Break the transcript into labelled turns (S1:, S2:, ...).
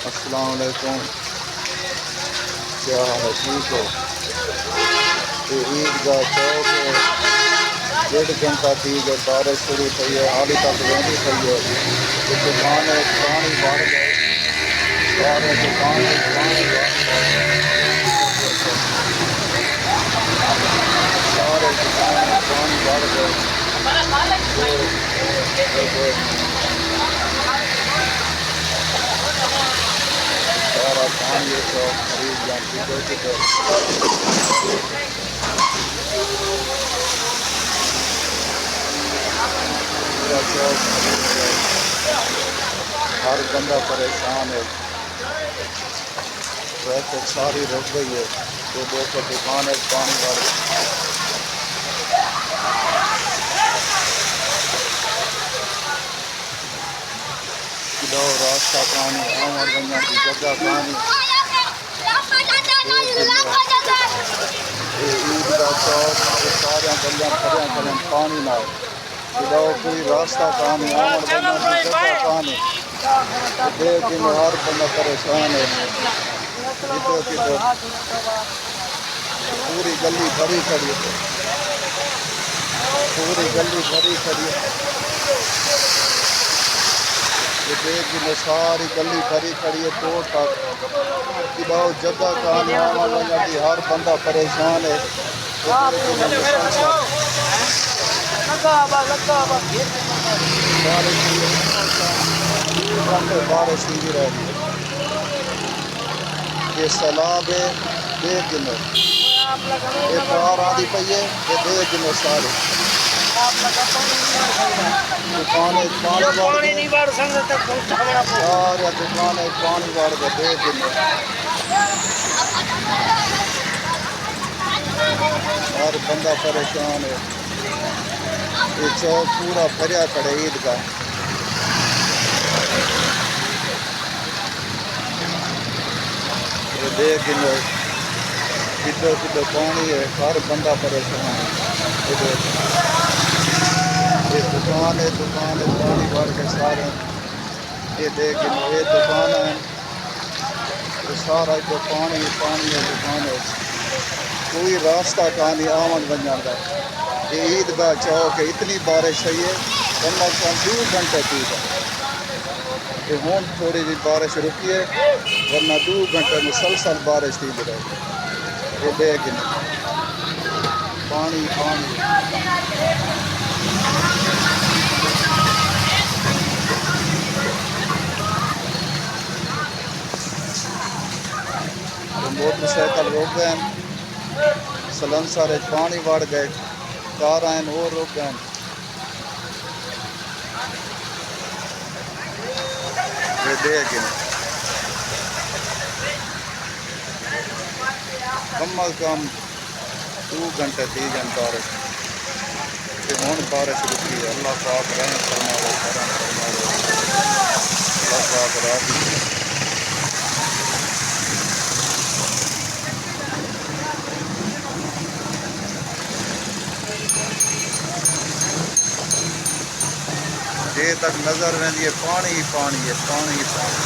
S1: السلام علیکم، کیا حال ہے؟ ٹھیک ہو؟ یہ عیدگاہ چوک ہے، 1.5 گھنٹہ تھی جب بارش شروع تھی ہے، حالی تک ویندی تھی ہے. یہ دکان ہے پانی بڑھ گئے، سارے دکان ہے پانی بڑھ گئے، سارے دکان ہے پانی بڑھ گئے. سارا پانی ہے چوک خرید جان کدھر کدھر. پورا چوک خرید گئے، ہر بندہ پریشان ہے. ٹریفک ساری رک گئی ہے. یہ دیکھو دکان ہے پانی بھر گئی. کدو راستہ کہانی آمر ونجان کی جگہ کہانی. یہ عیدگاہ چوک یہ سارا گلیاں بھریاں کھڑیاں پانی نال. کدو کوئی راستہ کہانی آمر ونجان کی جگہ کہانی. دیکھ کے ہر بندہ پریشان ہے. کدھر کدھر پوری گلی بھری کھڑی ہے، پوری گلی بھری کھڑی ہے. یہ دیکھ کے ساری گلی بھری کھڑی ہے توڑ تک. کدو جگہ کہانی آمر ونجان کی ہر بندہ پریشان ہے. یہ دیکھ کے مسلسل بارش ہوئی ہے، مسلسل 2 گھنٹے بارش ہوئی رہی ہے. یہ سیلاب ہے، دیکھ گنو یہ بار آدھی پئی ہے. یہ دیکھ گنو سارے دکانیں پانی بڑھ گئے، سارے دکانیں پانی بڑھ گئے. دیکھ گنو ہر بندہ پریشان ہے. یہ چوک پورا بھریا کھڑے عیدگاہ. یہ دیکھ گنو کدھر کدھر پانی ہے، ہر بندہ پریشان ہے. یہ دیکھ یہ دکان ہے پانی بھر کے سارے. یہ دیکھ گنو یہ دکان ہے، یہ سارا ادھر پانی پانی ہے. دکان ہے، کوئی راستہ کہانی آمن ونجان کا. یہ عیدگاہ چوک ہے. اتنی بارش ہوئی ہے کم از کم 2 گھنٹے تھی ہے. یہ ہون تھوڑی جی بارش رکی ہے ورنہ 2 گھنٹے مسلسل بارش تھی رہی. یہ دیکھ گنو پانی پانی. یہ موٹر سائیکل روک گئے، سلنسر پانی وڑ گئے، کار آئیں وہ روک گئے. یہ دیکھ گنو کم از کم 2 گھنٹے تھی جان بارش. یہ ہون بارش رکی ہے. اللہ پاک رحم فرماوے، کرم فرماوے. اللہ پاک راضی ہے. جے تک نظر ویندی ہے پانی ہی پانی ہے، پانی ہی پانی.